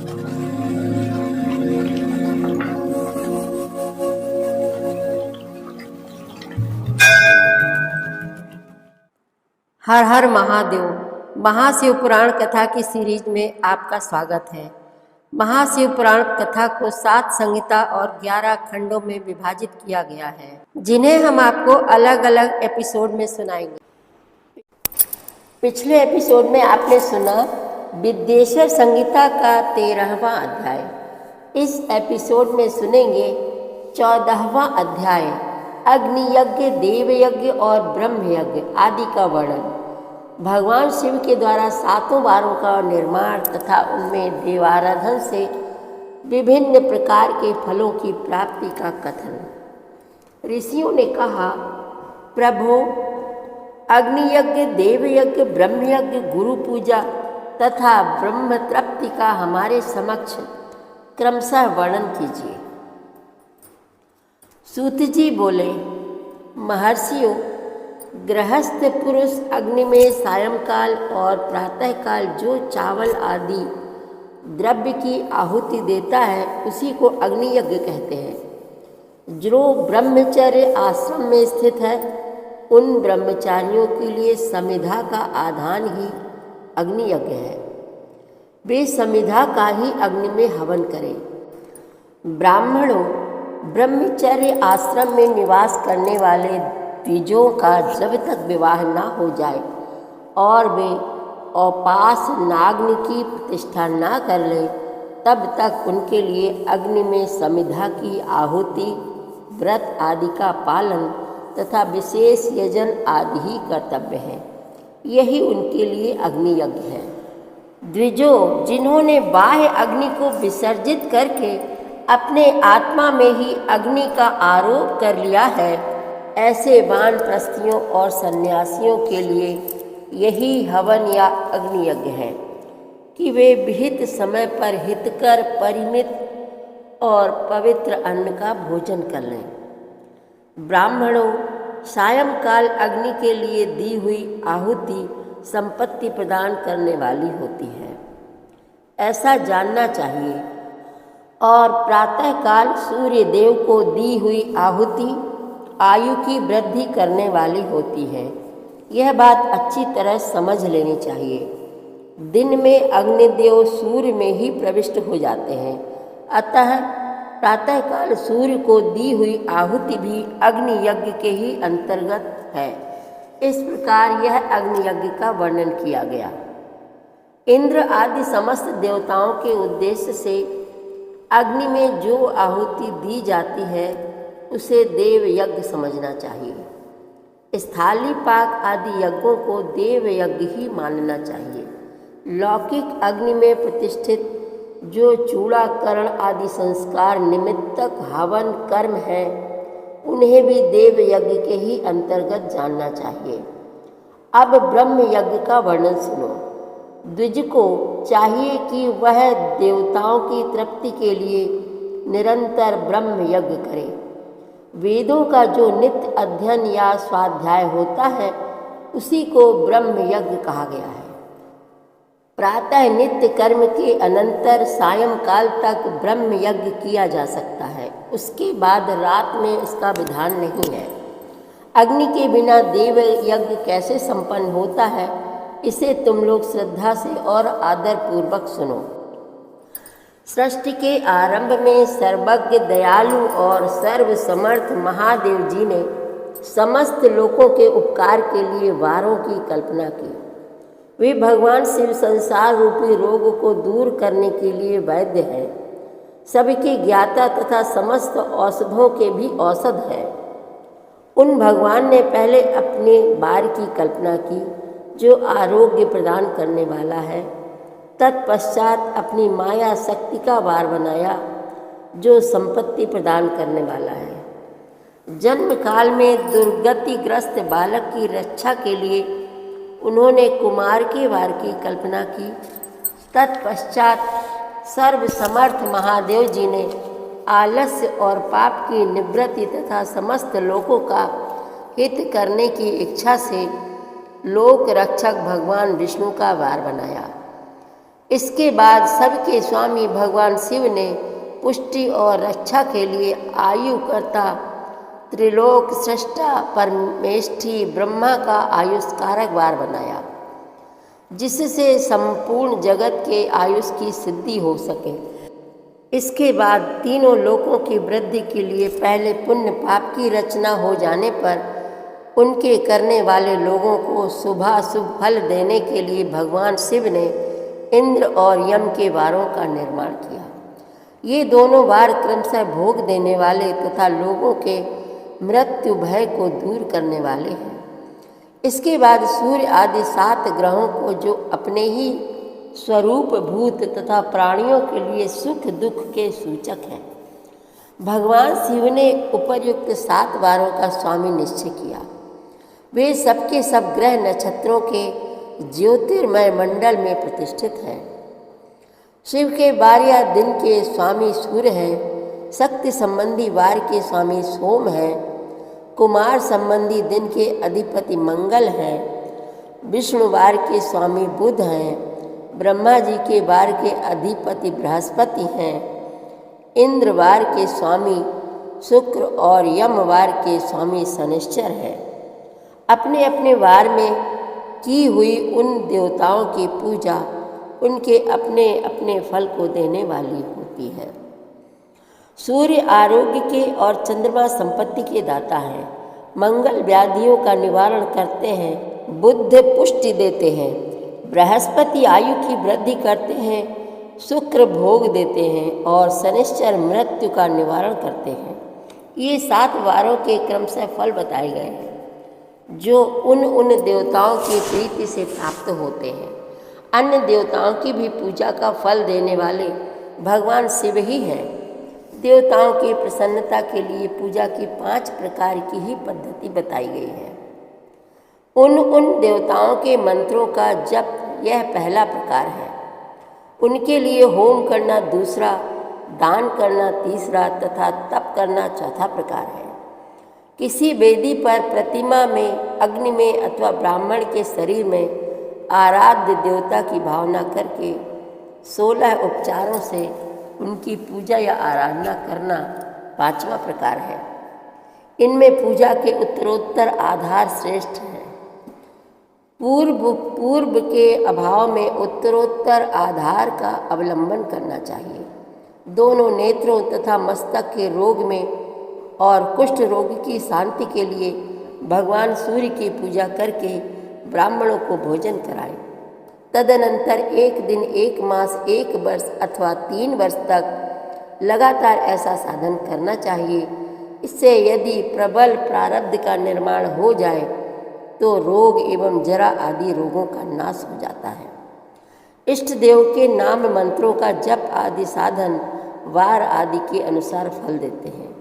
हर हर महादेव। महाशिव पुराण कथा की सीरीज में आपका स्वागत है। महाशिव पुराण कथा को 7 संहिता और 11 खंडों में विभाजित किया गया है, जिन्हें हम आपको अलग अलग एपिसोड में सुनाएंगे। पिछले एपिसोड में आपने सुना विद्येश्वर संहिता का 13वां अध्याय। इस एपिसोड में सुनेंगे 14वां अध्याय, अग्नि यज्ञ, देव यज्ञ और ब्रह्म यज्ञ आदि का वर्णन। भगवान शिव के द्वारा 7 वारों का निर्माण तथा उनमें देवाराधन से विभिन्न प्रकार के फलों की प्राप्ति का कथन। ऋषियों ने कहा, प्रभु, अग्नि यज्ञ, देव यज्ञ, ब्रह्म यज्ञ, गुरु पूजा तथा ब्रह्म तृप्ति का हमारे समक्ष क्रमशः वर्णन कीजिए। सूत जी बोले, महर्षियों, गृहस्थ पुरुष अग्नि में सायंकाल और प्रातःकाल जो चावल आदि द्रव्य की आहुति देता है उसी को अग्नि यज्ञ कहते हैं। जो ब्रह्मचर्य आश्रम में स्थित है उन ब्रह्मचारियों के लिए समिधा का आधान ही अग्नि यज्ञ है। वे समिधा का ही अग्नि में हवन करें। ब्राह्मणों, ब्रह्मचर्य आश्रम में निवास करने वाले द्विजों का जब तक विवाह न हो जाए और वे औपास नाग्नि की प्रतिष्ठा न कर ले, तब तक उनके लिए अग्नि में समिधा की आहुति, व्रत आदि का पालन तथा विशेष यजन आदि ही कर्तव्य है। यही उनके लिए अग्नि यज्ञ है। द्विजों, जिन्होंने बाह्य अग्नि को विसर्जित करके अपने आत्मा में ही अग्नि का आरोप कर लिया है, ऐसे वानप्रस्थियों और सन्यासियों के लिए यही हवन या अग्नि यज्ञ है कि वे विहित समय पर हितकर, परिमित और पवित्र अन्न का भोजन कर लें। ब्राह्मणों, सायंकाल अग्नि के लिए दी हुई आहुति संपत्ति प्रदान करने वाली होती है, ऐसा जानना चाहिए। और प्रातःकाल सूर्य देव को दी हुई आहुति आयु की वृद्धि करने वाली होती है। यह बात अच्छी तरह समझ लेनी चाहिए। दिन में अग्निदेव सूर्य में ही प्रविष्ट हो जाते हैं, अतः प्रातःकाल सूर्य को दी हुई आहुति भी अग्नि यज्ञ के ही अंतर्गत है। इस प्रकार यह अग्नि यज्ञ का वर्णन किया गया। इंद्र आदि समस्त देवताओं के उद्देश्य से अग्नि में जो आहुति दी जाती है उसे देव यज्ञ समझना चाहिए। स्थाली पाक आदि यज्ञों को देव यज्ञ ही मानना चाहिए। लौकिक अग्नि में प्रतिष्ठित जो चूड़ाकरण आदि संस्कार निमित्तक हवन कर्म है, उन्हें भी देव यज्ञ के ही अंतर्गत जानना चाहिए। अब ब्रह्म यज्ञ का वर्णन सुनो। द्विज को चाहिए कि वह देवताओं की तृप्ति के लिए निरंतर ब्रह्म यज्ञ करे। वेदों का जो नित्य अध्ययन या स्वाध्याय होता है उसी को ब्रह्म यज्ञ कहा गया है। प्रातः नित्य कर्म के अनंतर सायंकाल तक ब्रह्म यज्ञ किया जा सकता है, उसके बाद रात में इसका विधान नहीं है। अग्नि के बिना देव यज्ञ कैसे संपन्न होता है, इसे तुम लोग श्रद्धा से और आदर पूर्वक सुनो। सृष्टि के आरंभ में सर्वज्ञ, दयालु और सर्वसमर्थ महादेव जी ने समस्त लोगों के उपकार के लिए वारों की कल्पना की। वे भगवान शिव संसार रूपी रोग को दूर करने के लिए वैद्य हैं, सबके ज्ञाता तथा समस्त औषधों के भी औषध है। उन भगवान ने पहले अपने वार की कल्पना की जो आरोग्य प्रदान करने वाला है। तत्पश्चात अपनी माया शक्ति का वार बनाया जो संपत्ति प्रदान करने वाला है। जन्म काल में दुर्गतिग्रस्त बालक की रक्षा के लिए उन्होंने कुमार के वार की कल्पना की। तत्पश्चात सर्वसमर्थ महादेव जी ने आलस्य और पाप की निवृत्ति तथा समस्त लोगों का हित करने की इच्छा से लोक रक्षक भगवान विष्णु का वार बनाया। इसके बाद सबके स्वामी भगवान शिव ने पुष्टि और रक्षा के लिए आयुकर्ता त्रिलोक सृष्टा परमेष्ठी ब्रह्मा का आयुष्कारक वार बनाया, जिससे संपूर्ण जगत के आयुष की सिद्धि हो सके। इसके बाद तीनों लोकों की वृद्धि के लिए पहले पुण्य पाप की रचना हो जाने पर उनके करने वाले लोगों को शुभाशुभ फल देने के लिए भगवान शिव ने इंद्र और यम के वारों का निर्माण किया। ये दोनों वार क्रमशः भोग देने वाले तथा लोगों के मृत्यु भय को दूर करने वाले हैं। इसके बाद सूर्य आदि 7 ग्रहों को, जो अपने ही स्वरूप भूत तथा प्राणियों के लिए सुख दुख के सूचक हैं, भगवान शिव ने उपर्युक्त 7 वारों का स्वामी निश्चय किया। वे सबके सब ग्रह नक्षत्रों के ज्योतिर्मय मंडल में प्रतिष्ठित हैं। शिव के 12 दिन के स्वामी सूर्य हैं, शक्ति संबंधी वार के स्वामी सोम हैं, कुमार संबंधी दिन के अधिपति मंगल हैं, विष्णुवार के स्वामी बुध हैं, ब्रह्मा जी के वार के अधिपति बृहस्पति हैं, इंद्रवार के स्वामी शुक्र और यमवार के स्वामी शनिश्चर हैं। अपने अपने वार में की हुई उन देवताओं की पूजा उनके अपने अपने फल को देने वाली होती है। सूर्य आरोग्य के और चंद्रमा संपत्ति के दाता हैं। मंगल व्याधियों का निवारण करते हैं, बुध पुष्टि देते हैं, बृहस्पति आयु की वृद्धि करते हैं, शुक्र भोग देते हैं और शनिश्चर मृत्यु का निवारण करते हैं। ये 7 वारों के क्रमशः फल बताए गए हैं, जो उन देवताओं की प्रीति से प्राप्त होते हैं। अन्य देवताओं की भी पूजा का फल देने वाले भगवान शिव ही हैं। देवताओं की प्रसन्नता के लिए पूजा की 5 प्रकार की ही पद्धति बताई गई है। उन देवताओं के मंत्रों का जप यह पहला प्रकार है। उनके लिए होम करना दूसरा, दान करना तीसरा तथा तप करना चौथा प्रकार है। किसी वेदी पर, प्रतिमा में, अग्नि में अथवा ब्राह्मण के शरीर में आराध्य देवता की भावना करके 16 उपचारों से उनकी पूजा या आराधना करना 5वां प्रकार है। इनमें पूजा के उत्तरोत्तर आधार श्रेष्ठ हैं। पूर्व के अभाव में उत्तरोत्तर आधार का अवलंबन करना चाहिए। दोनों नेत्रों तथा मस्तक के रोग में और कुष्ठ रोग की शांति के लिए भगवान सूर्य की पूजा करके ब्राह्मणों को भोजन कराएं। तदनंतर 1 दिन, 1 मास, 1 वर्ष अथवा 3 वर्ष तक लगातार ऐसा साधन करना चाहिए। इससे यदि प्रबल प्रारब्ध का निर्माण हो जाए तो रोग एवं जरा आदि रोगों का नाश हो जाता है। इष्ट देव के नाम मंत्रों का जप आदि साधन वार आदि के अनुसार फल देते हैं।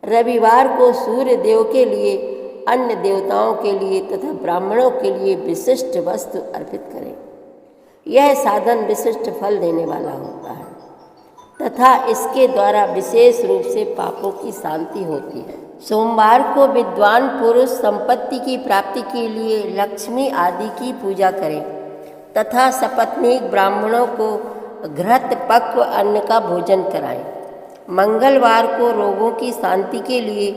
रविवार को सूर्य देव के लिए, अन्य देवताओं के लिए तथा ब्राह्मणों के लिए विशिष्ट वस्तु अर्पित करें। यह साधन विशिष्ट फल देने वाला होता है तथा इसके द्वारा विशेष रूप से पापों की शांति होती है। सोमवार को विद्वान पुरुष संपत्ति की प्राप्ति के लिए लक्ष्मी आदि की पूजा करें तथा सपत्नीक ब्राह्मणों को घृत पक्व अन्न का भोजन कराएं। मंगलवार को रोगों की शांति के लिए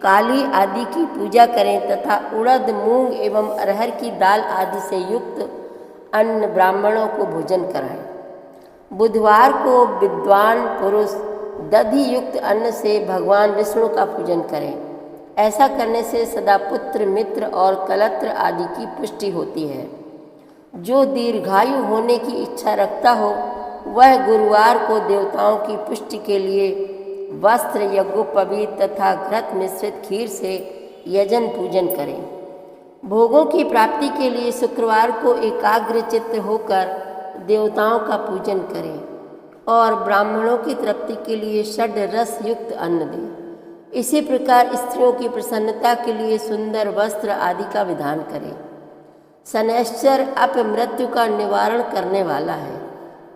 काली आदि की पूजा करें तथा उड़द, मूंग एवं अरहर की दाल आदि से युक्त अन्न ब्राह्मणों को भोजन कराएं। बुधवार को विद्वान पुरुष दधि युक्त अन्न से भगवान विष्णु का पूजन करें। ऐसा करने से सदा पुत्र, मित्र और कलत्र आदि की पुष्टि होती है। जो दीर्घायु होने की इच्छा रखता हो वह गुरुवार को देवताओं की पुष्टि के लिए वस्त्र, यज्ञोपवीत तथा घृत मिश्रित खीर से यजन पूजन करें। भोगों की प्राप्ति के लिए शुक्रवार को एकाग्र चित्त होकर देवताओं का पूजन करें और ब्राह्मणों की तृप्ति के लिए षड रस युक्त अन्न दें। इसी प्रकार स्त्रियों की प्रसन्नता के लिए सुंदर वस्त्र आदि का विधान करें। शनैश्चर अपमृत्यु का निवारण करने वाला है।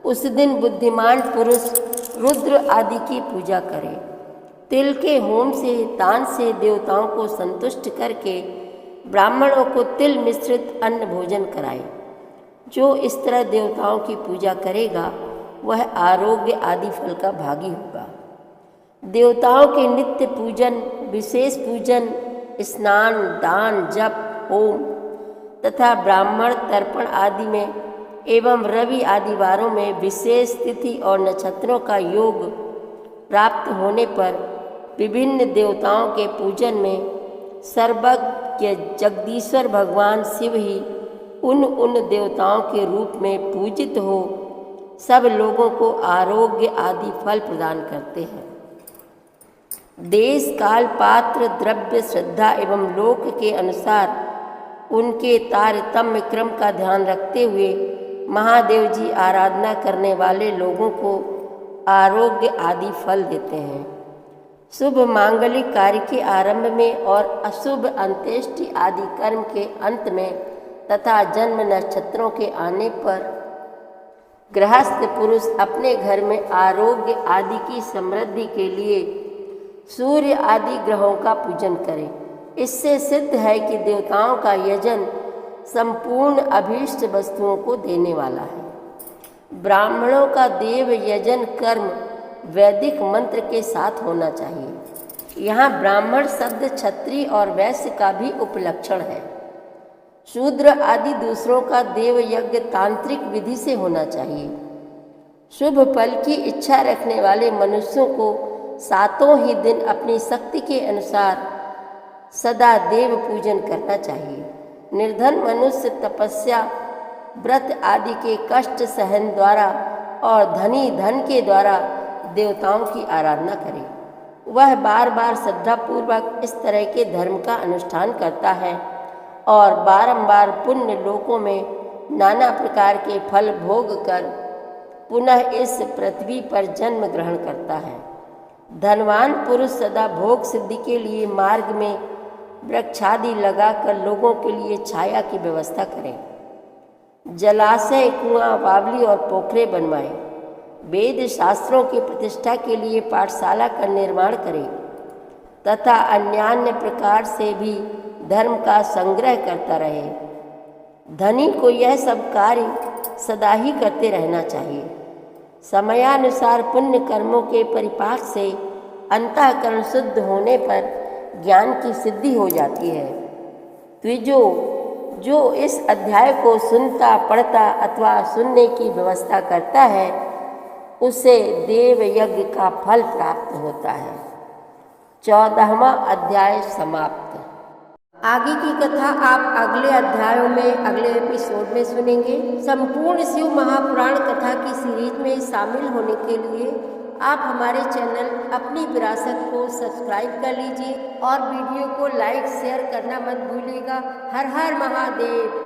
उस दिन बुद्धिमान पुरुष रुद्र आदि की पूजा करें। तिल के होम से, दान से देवताओं को संतुष्ट करके ब्राह्मणों को तिल मिश्रित अन्न भोजन कराएं। जो इस तरह देवताओं की पूजा करेगा वह आरोग्य आदि फल का भागी होगा। देवताओं के नित्य पूजन, विशेष पूजन, स्नान, दान, जप, होम तथा ब्राह्मण तर्पण आदि में एवं रवि आदि वारों में विशेष तिथि और नक्षत्रों का योग प्राप्त होने पर विभिन्न देवताओं के पूजन में सर्वज्ञ जगदीश्वर भगवान शिव ही उन देवताओं के रूप में पूजित हो सब लोगों को आरोग्य आदि फल प्रदान करते हैं। देश काल, पात्र, द्रव्य, श्रद्धा एवं लोक के अनुसार उनके तारतम्य क्रम का ध्यान रखते हुए महादेव जी आराधना करने वाले लोगों को आरोग्य आदि फल देते हैं। शुभ मांगलिक कार्य के आरंभ में और अशुभ अंत्येष्टि आदि कर्म के अंत में तथा जन्म नक्षत्रों के आने पर गृहस्थ पुरुष अपने घर में आरोग्य आदि की समृद्धि के लिए सूर्य आदि ग्रहों का पूजन करें। इससे सिद्ध है कि देवताओं का यजन संपूर्ण अभीष्ट वस्तुओं को देने वाला है। ब्राह्मणों का देव यजन कर्म वैदिक मंत्र के साथ होना चाहिए। यहाँ ब्राह्मण शब्द क्षत्रिय और वैश्य का भी उपलक्षण है। शूद्र आदि दूसरों का देव यज्ञ तांत्रिक विधि से होना चाहिए। शुभ फल की इच्छा रखने वाले मनुष्यों को सातों ही दिन अपनी शक्ति के अनुसार सदा देव पूजन करना चाहिए। निर्धन मनुष्य तपस्या, व्रत आदि के कष्ट सहन द्वारा और धनी धन के द्वारा देवताओं की आराधना करे। वह बार बार श्रद्धापूर्वक इस तरह के धर्म का अनुष्ठान करता है और बारंबार पुण्य लोकों में नाना प्रकार के फल भोग कर पुनः इस पृथ्वी पर जन्म ग्रहण करता है। धनवान पुरुष सदा भोग सिद्धि के लिए मार्ग में वृक्षादि लगाकर लोगों के लिए छाया की व्यवस्था करें। जलाशय, कुआं, बावली और पोखरे बनवाएं। वेद शास्त्रों की प्रतिष्ठा के लिए पाठशाला का निर्माण करें तथा अन्यान्य प्रकार से भी धर्म का संग्रह करता रहे। धनी को यह सब कार्य सदा ही करते रहना चाहिए। समयानुसार पुण्य कर्मों के परिपाक से अंतःकरण शुद्ध होने पर ज्ञान की सिद्धि हो जाती है। द्विजो जो इस अध्याय को सुनता, पढ़ता अथवा सुनने की व्यवस्था करता है उसे देव यज्ञ का फल प्राप्त होता है। 14वां अध्याय समाप्त। आगे की कथा आप अगले अध्यायों में, अगले एपिसोड में सुनेंगे। संपूर्ण शिव महापुराण कथा की सीरीज में शामिल होने के लिए आप हमारे चैनल अपनी विरासत को सब्सक्राइब कर लीजिए और वीडियो को लाइक शेयर करना मत भूलिएगा। हर हर महादेव।